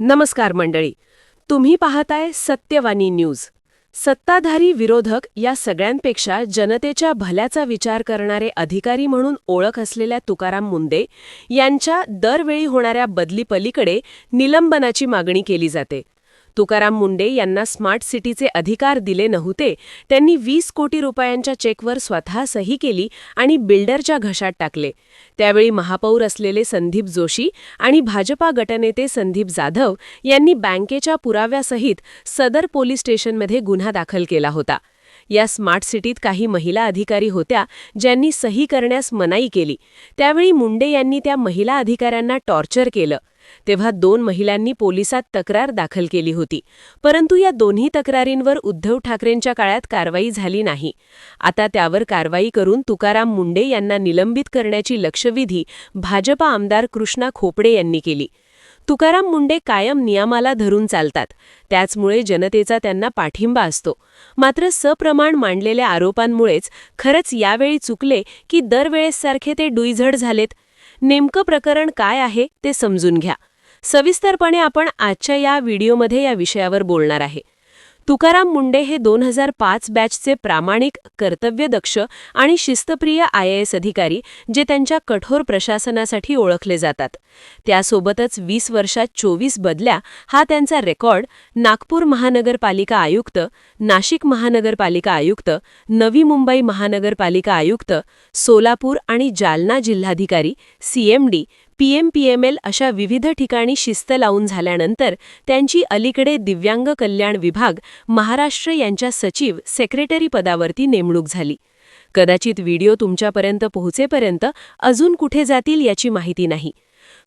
नमस्कार मंडळी, तुम्ही पाहताय सत्यवाणी न्यूज. सत्ताधारी विरोधक या सगळ्यांपेक्षा जनतेच्या भल्याचा विचार करणारे अधिकारी म्हणून ओळख असलेल्या तुकाराम मुंढे यांच्या दरवेळी होणाऱ्या बदलीपलीकडे निलंबनाची मागणी केली जाते. तुकाराम मुंढे यांना स्मार्ट सिटीचे अधिकार दिले नव्हते. त्यांनी 20 कोटी रुपयांच्या चेकवर स्वतः सही केली आणि बिल्डरच्या घशात टाकले. त्यावेळी महापौर असलेले संदीप जोशी आणि भाजपा गटनेते संदीप जाधव यांनी बँकेच्या पुराव्यासहित सदर पोलीस स्टेशनमध्ये गुन्हा दाखल केला होता. या स्मार्ट सिटीत काही महिला अधिकारी होत्या ज्यांनी सही करण्यास मनाई केली. त्यावेळी मुंढे यांनी त्या महिला अधिकाऱ्यांना टॉर्चर केलं. तेव्हा 2 महिलांनी पोलिसात तक्रार दाखल केली होती. परंतु या दोन्ही तक्रारींवर उद्धव ठाकरेंच्या काळात कारवाई झाली नाही. आता त्यावर कारवाई करून तुकाराम मुंढे यांना निलंबित करण्याची लक्षवेधी भाजपा आमदार कृष्णा खोपडे यांनी केली. तुकाराम मुंढे कायम नियमाला धरून चालतात, त्याचमुळे जनतेचा त्यांना पाठिंबा असतो. मात्र सप्रमाण मांडलेल्या आरोपांमुळेच खरंच यावेळी चुकले की दरवेळेससारखे ते डुईझड झालेत? नेमकं प्रकरण काय आहे ते समजून घ्या. सविस्तरपणे आपण आजच्या या व्हिडिओमध्ये या विषयावर बोलणार आहे. तुकाराम मुंढे हे 2005 बॅचचे प्रामाणिक, कर्तव्यदक्ष आणि शिस्तप्रिय IAS अधिकारी जे त्यांच्या कठोर प्रशासनासाठी ओळखले जातात. त्यासोबतच 20 वर्षात 24 बदल्या हा त्यांचा रेकॉर्ड नागपूर महानगरपालिका आयुक्त, नाशिक महानगरपालिका आयुक्त, नवी मुंबई महानगरपालिका आयुक्त, सोलापूर आणि जालना जिल्हाधिकारी, CMD, PMPML अशा विविध ठिकाणी शिस्त लावून झाल्यानंतर त्यांची अलीकडे दिव्यांग कल्याण विभाग, महाराष्ट्र यांच्या सचिव, सेक्रेटरी पदावरती नेमणूक झाली. कदाचित व्हिडिओ तुमच्यापर्यंत पोहोचेपर्यंत अजून कुठे जातील याची माहिती नाही.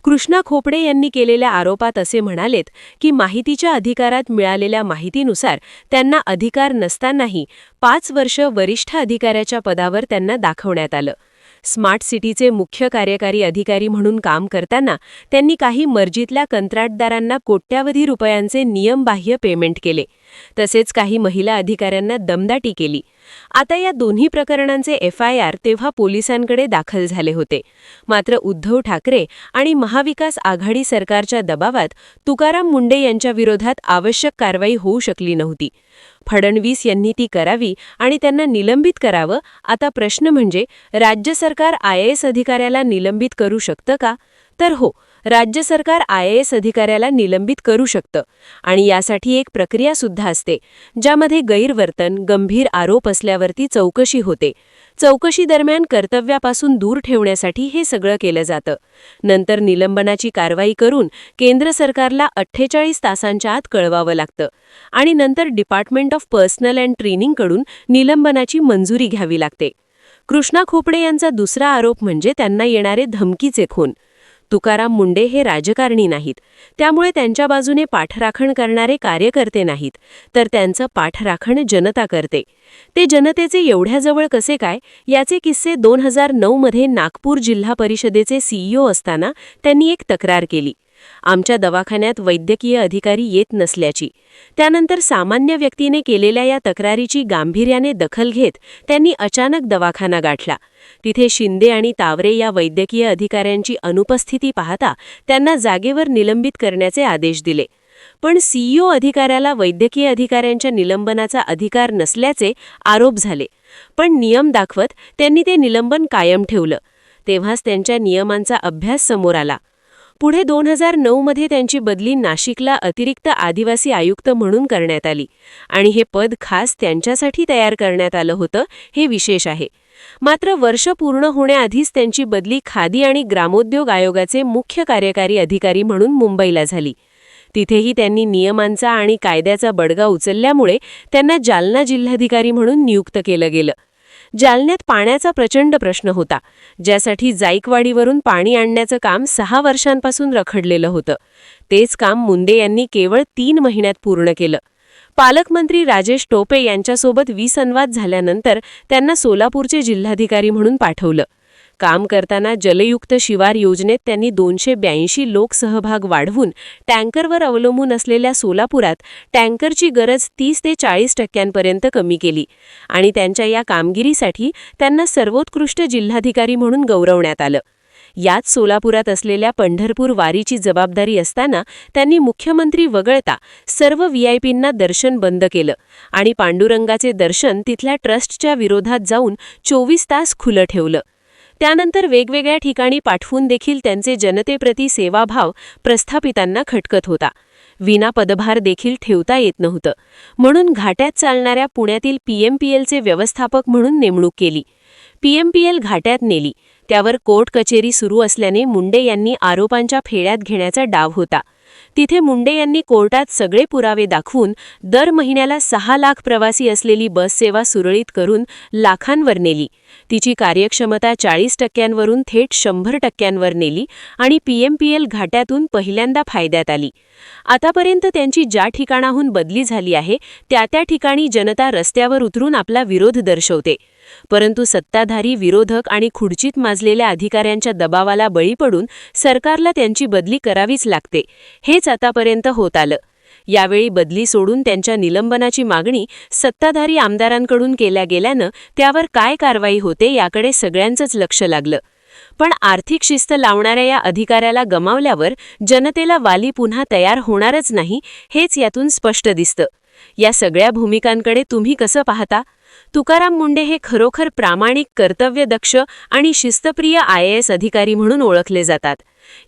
कृष्णा खोपडे यांनी केलेल्या आरोपात असे म्हणालेत की माहितीच्या अधिकारात मिळालेल्या माहितीनुसार त्यांना अधिकार नसतानाही 5 वर्ष वरिष्ठ अधिकाऱ्याच्या पदावर त्यांना दाखवण्यात आलं. स्मार्ट सिटीचे मुख्य कार्यकारी अधिकारी म्हणून काम करताना त्यांनी काही मर्जीतल्या कंत्राटदारांना कोट्यावधी रुपयांचे नियमबाह्य पेमेंट केले. तसेच काही महिला अधिकाऱ्यांना दमदाटी केली. आता या दोन्ही प्रकरणांचे FIR तेव्हा पोलिसांकडे दाखल झाले होते. मात्र उद्धव ठाकरे आणि महाविकास आघाडी सरकारच्या दबावात तुकाराम मुंढे यांच्या विरोधात आवश्यक कारवाई होऊ शकली नव्हती. फडणवीस यांनी ती करावी आणि त्यांना निलंबित करावं. आता प्रश्न म्हणजे, राज्य सरकार IAS अधिकाऱ्याला निलंबित करू शकतं का? तर हो, राज्य सरकार IAS अधिकाऱ्याला निलंबित करू शकतं. आणि यासाठी एक प्रक्रिया सुद्धा असते, ज्यामध्ये गैरवर्तन, गंभीर आरोप असल्यावरती चौकशी होते. चौकशी दरम्यान कर्तव्यापासून दूर ठेवण्यासाठी हे सगळं केलं जातं. नंतर निलंबनाची कारवाई करून केंद्र सरकारला 48 तासांच्या आत कळवावं लागतं. आणि नंतर डिपार्टमेंट ऑफ पर्सनल अँड ट्रेनिंगकडून निलंबनाची मंजुरी घ्यावी लागते. कृष्णा खोपडे यांचा दुसरा आरोप म्हणजे त्यांना येणारे धमकीचे खून. तुकाराम मुंढे हे राजकारणी नाहीत, त्यामुळे त्यांच्या बाजूने पाठराखण करणारे कार्यकर्ते नाहीत, तर त्यांचं पाठराखण जनता करते. ते जनतेचे एवढ्या जवळ कसे काय याचे किस्से 2009 मध्ये नागपूर जिल्हा परिषदेचे CEO असताना त्यांनी एक तक्रार केली. आमच्या दवाखान्यात वैद्यकीय अधिकारी येत नसल्याची. त्यानंतर सामान्य व्यक्तीने केलेल्या या तक्रारीची गांभीर्याने दखल घेत त्यांनी अचानक दवाखाना गाठला. तिथे शिंदे आणि तावरे या वैद्यकीय अधिकाऱ्यांची अनुपस्थिती पाहता त्यांना जागेवर निलंबित करण्याचे आदेश दिले. पण CEO अधिकाऱ्याला वैद्यकीय अधिकाऱ्यांच्या निलंबनाचा अधिकार नसल्याचे आरोप झाले. पण नियम दाखवत त्यांनी ते निलंबन कायम ठेवलं. तेव्हाच त्यांच्या नियमांचा अभ्यास समोर आला. पुढे 2009 मध्ये त्यांची बदली नाशिकला अतिरिक्त आदिवासी आयुक्त म्हणून करण्यात आली. आणि हे पद खास त्यांच्यासाठी तयार करण्यात आलं होतं, हे विशेष आहे. मात्र वर्ष पूर्ण होण्याआधीच त्यांची बदली खादी आणि ग्रामोद्योग आयोगाचे मुख्य कार्यकारी अधिकारी म्हणून मुंबईला झाली. तिथेही त्यांनी नियमांचा आणि कायद्याचा बडगा उचलल्यामुळे त्यांना जालना जिल्हाधिकारी म्हणून नियुक्त केलं गेलं. जालन्यात पाण्याचा प्रचंड प्रश्न होता, ज्यासाठी जायकवाडीवरून पाणी आणण्याचं काम 6 वर्षांपासून रखडलेलं होतं. तेच काम मुंढे यांनी केवळ 3 महिन्यात पूर्ण केलं. पालकमंत्री राजेश टोपे यांच्यासोबत विसंवाद झाल्यानंतर त्यांना सोलापूरचे जिल्हाधिकारी म्हणून पाठवलं. काम करताना जलयुक्त शिवार योजनेत त्यांनी 282 लोकसहभाग वाढवून टँकरवर अवलंबून असलेल्या सोलापुरात टँकरची गरज 30 ते 40% कमी केली आणि त्यांच्या या कामगिरीसाठी त्यांना सर्वोत्कृष्ट जिल्हाधिकारी म्हणून गौरवण्यात आलं. याच सोलापुरात असलेल्या पंढरपूर वारीची जबाबदारी असताना त्यांनी मुख्यमंत्री वगळता सर्व व्हीआयपींना दर्शन बंद केलं आणि पांडुरंगाचे दर्शन तिथल्या ट्रस्टच्या विरोधात जाऊन 24 तास खुलं ठेवलं. त्यानंतर वेगवेगळ्या ठिकाणी पाठवून देखील त्यांचे जनतेप्रती सेवाभाव प्रस्थापितांना खटकत होता. विना पदभार देखील ठेवता येत नव्हतं, म्हणून घाट्यात चालणाऱ्या पुण्यातील पीएमपीएलचे व्यवस्थापक म्हणून नेमणूक केली. पीएमपीएल घाट्यात नेली. त्यावर कोर्ट कचेरी सुरू असल्याने मुंडे यांनी आरोपांच्या फेऱ्यात घेण्याचा डाव होता. तिथे मुंडे यांनी कोर्टात सगळे पुरावे दाखवून दर महिन्याला 6 लाख प्रवासी असलेली बस सेवा सुरळीत करून लाखांवर नेली. तिची कार्यक्षमता 40% थेट 100% नेली आणि पीएमपीएल घाट्यातून पहिल्यांदा फायद्यात आली. आतापर्यंत त्यांची ज्या ठिकाणाहून बदली झाली आहे त्या ठिकाणी जनता रस्त्यावर उतरून आपला विरोध दर्शवते. परंतु सत्ताधारी विरोधक आणि खुर्चीत माजलेल्या अधिकाऱ्यांच्या दबावाला बळी पडून सरकारला त्यांची बदली करावीच लागते. हेच आतापर्यंत होत आलं. यावेळी बदली सोडून त्यांच्या निलंबनाची मागणी सत्ताधारी आमदारांकडून केल्या गेल्यानं त्यावर काय कारवाई होते याकडे सगळ्यांचंच लक्ष लागलं. पण आर्थिक शिस्त लावणाऱ्या या अधिकाऱ्याला गमावल्यावर जनतेला वाली पुन्हा तयार होणारच नाही, हेच यातून स्पष्ट दिसतं. या सगळ्या भूमिकांकडे तुम्ही कसं पाहता? तुकाराम मुंडे हे खरोखर प्रामाणिक, कर्तव्यदक्ष आणि शिस्तप्रिय IAS अधिकारी म्हणून ओळखले जातात.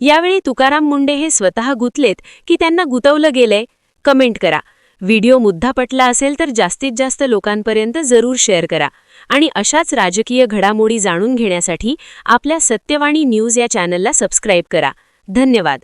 यावेळी तुकाराम मुंडे हे स्वतः गुंतलेत की त्यांना गुंतवलं गेलंय? कमेंट करा. व्हिडिओ मुद्दा पटला असेल तर जास्तीत जास्त लोकांपर्यंत जरूर शेअर करा आणि अशाच राजकीय घडामोडी जाणून घेण्यासाठी आपल्या सत्यवाणी न्यूज या चॅनलला सबस्क्राईब करा. धन्यवाद.